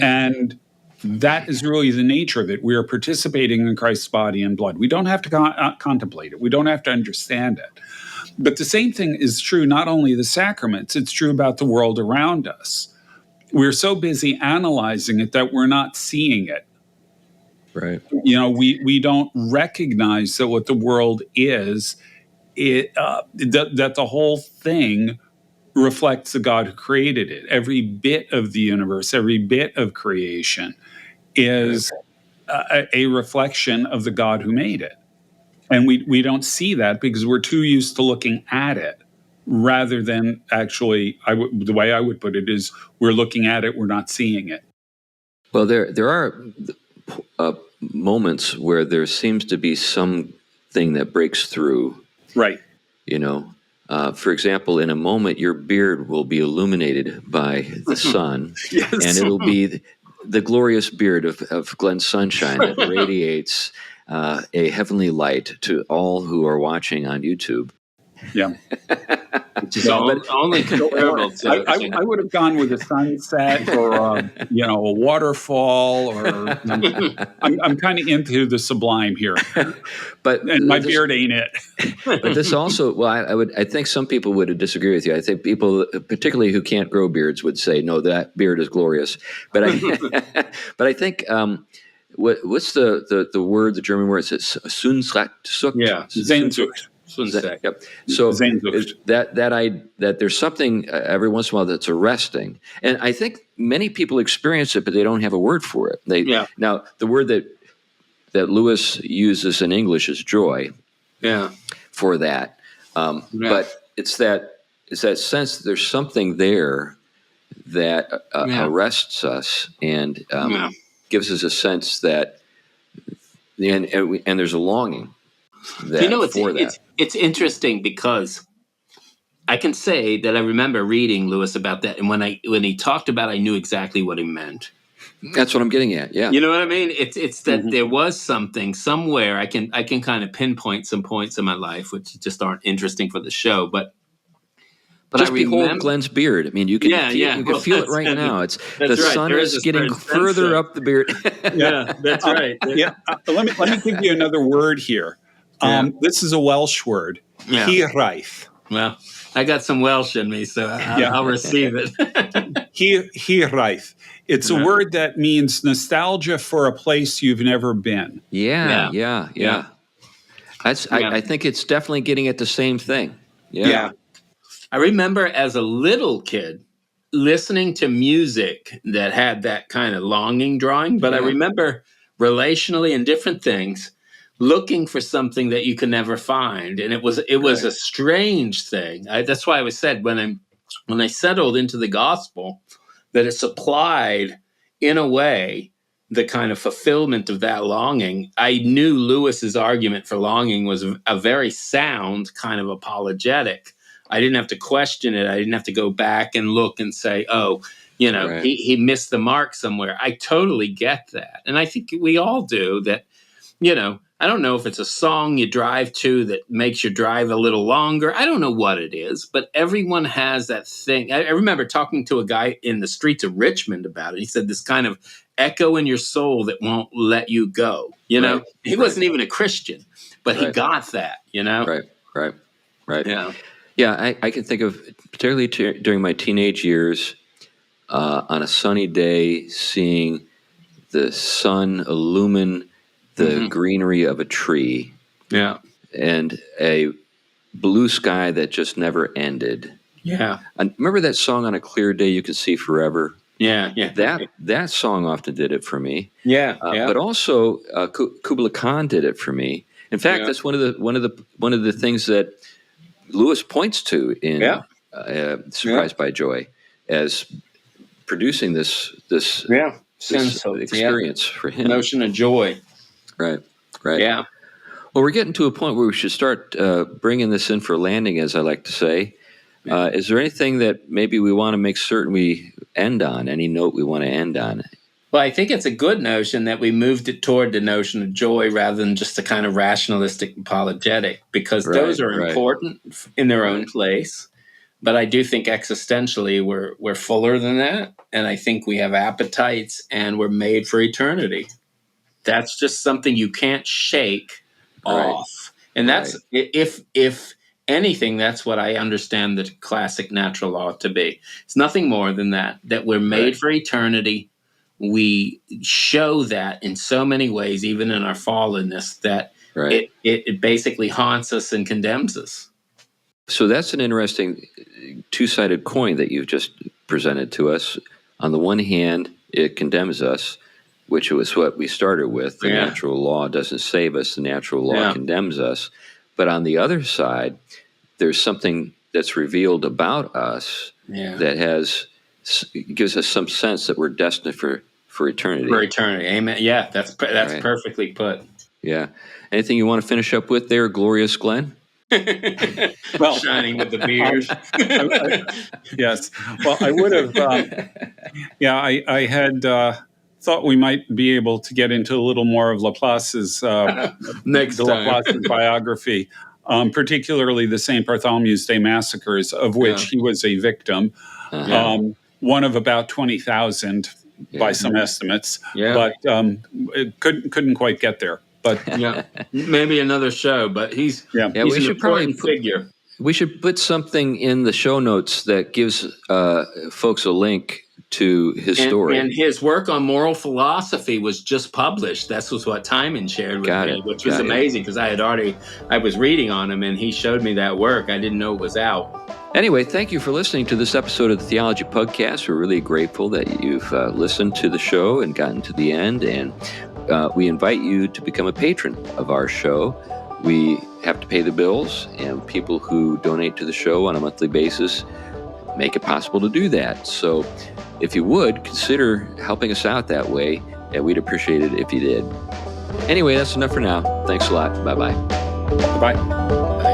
And that is really the nature of it. We are participating in Christ's body and blood. We don't have to contemplate it. We don't have to understand it. But the same thing is true not only of the sacraments, it's true about the world around us. We're so busy analyzing it that we're not seeing it. We don't recognize that what the world is, that the whole thing reflects the God who created it. Every bit of the universe, every bit of creation is a reflection of the God who made it. And we don't see that because we're too used to looking at it rather than actually, the way I would put it is, we're looking at it, we're not seeing it. Well, there are moments where there seems to be something that breaks through. Right. For example, in a moment, your beard will be illuminated by the sun, and it'll be the glorious beard of Glenn Sunshine that radiates a heavenly light to all who are watching on YouTube. Yeah. Which is only comparable to... I would have gone with a sunset or a waterfall, or I'm kind of into the sublime here. And my beard ain't it. But this also, well, I think some people would disagree with you. I think people, particularly who can't grow beards, would say, no, that beard is glorious. But but I think, what's the word, the German word? It's Sehnsucht. Yeah. Sehnsucht. Yep. So Sehnsucht. that there's something every once in a while that's arresting, and I think many people experience it, but they don't have a word for it. Now the word that Lewis uses in English is joy. Yeah. For that, but it's that sense that there's something there that arrests us and gives us a sense that, and there's a longing. It's interesting because I can say that I remember reading Lewis about that, and when he talked about it, I knew exactly what he meant. That's what I'm getting at. Yeah, you know what I mean. It's that there was something somewhere. I can kind of pinpoint some points in my life which just aren't interesting for the show, but just behold Glenn's beard. I mean, you can feel it right now. It's the sun is getting further up the beard. Yeah, that's right. Let me give you another word here. This is a Welsh word. Hiraeth. Well, I got some Welsh in me, so I'll receive it. Hiraeth. It's a word that means nostalgia for a place you've never been. Yeah. I think it's definitely getting at the same thing. Yeah. I remember as a little kid listening to music that had that kind of longing drawing, but I remember relationally and different things looking for something that you could never find, and it was a strange thing. That's why I was said when I settled into the gospel that it supplied in a way the kind of fulfillment of that longing. I knew Lewis's argument for longing was a very sound kind of apologetic. I didn't have to question it. I didn't have to go back and look and say, he missed the mark somewhere. I totally get that. And I think we all do that. I don't know if it's a song you drive to that makes your drive a little longer. I don't know what it is, but everyone has that thing. I remember talking to a guy in the streets of Richmond about it. He said this kind of echo in your soul that won't let you go. He wasn't even a Christian, but he got that, Right. Yeah. Yeah, I can think of, particularly during my teenage years, on a sunny day, seeing the sun illumine the greenery of a tree. Yeah. And a blue sky that just never ended. Yeah. And remember that song, On a Clear Day You Can See Forever? Yeah. That song often did it for me. Yeah. But also Kubla Khan did it for me. In fact, that's one of the things that Lewis points to in Surprised by Joy as producing this experience for him. Notion of joy. Right. Yeah. Well, we're getting to a point where we should start bringing this in for landing, as I like to say. Is there anything that maybe we want to make certain we end on? Any note we want to end on? Well, I think it's a good notion that we moved it toward the notion of joy rather than just a kind of rationalistic apologetic, because those are important in their own place. But I do think existentially we're fuller than that. And I think we have appetites and we're made for eternity. That's just something you can't shake off. And that's, if anything, that's what I understand the classic natural law to be. It's nothing more than that we're made for eternity. We show that in so many ways, even in our fallenness, that it basically haunts us and condemns us. So that's an interesting two-sided coin that you've just presented to us. On the one hand, it condemns us, which was what we started with. The natural law doesn't save us. The natural law condemns us. But on the other side, there's something that's revealed about us that gives us some sense that we're destined for eternity. For eternity. Amen. Yeah, that's perfectly put. Yeah. Anything you want to finish up with there, Glorious Glenn? Well, shining with the beard. Yes. Well, I would have. I had thought we might be able to get into a little more of Laplace's Laplace's biography, particularly the St. Bartholomew's Day massacres, of which he was a victim. One of about 20,000 by some estimates, but it couldn't quite get there. But Yeah, maybe another show, but he's we an should probably important figure. We should put something in the show notes that gives folks a link to his story. And his work on moral philosophy was just published. That was what Timon shared with me, which was amazing because I was reading on him and he showed me that work. I didn't know it was out. Anyway, thank you for listening to this episode of the Theology Pugcast. We're really grateful that you've listened to the show and gotten to the end. And we invite you to become a patron of our show. We have to pay the bills, and people who donate to the show on a monthly basis make it possible to do that. So if you would, consider helping us out that way, and we'd appreciate it if you did. Anyway, that's enough for now. Thanks a lot. Bye-bye. Bye-bye. Bye.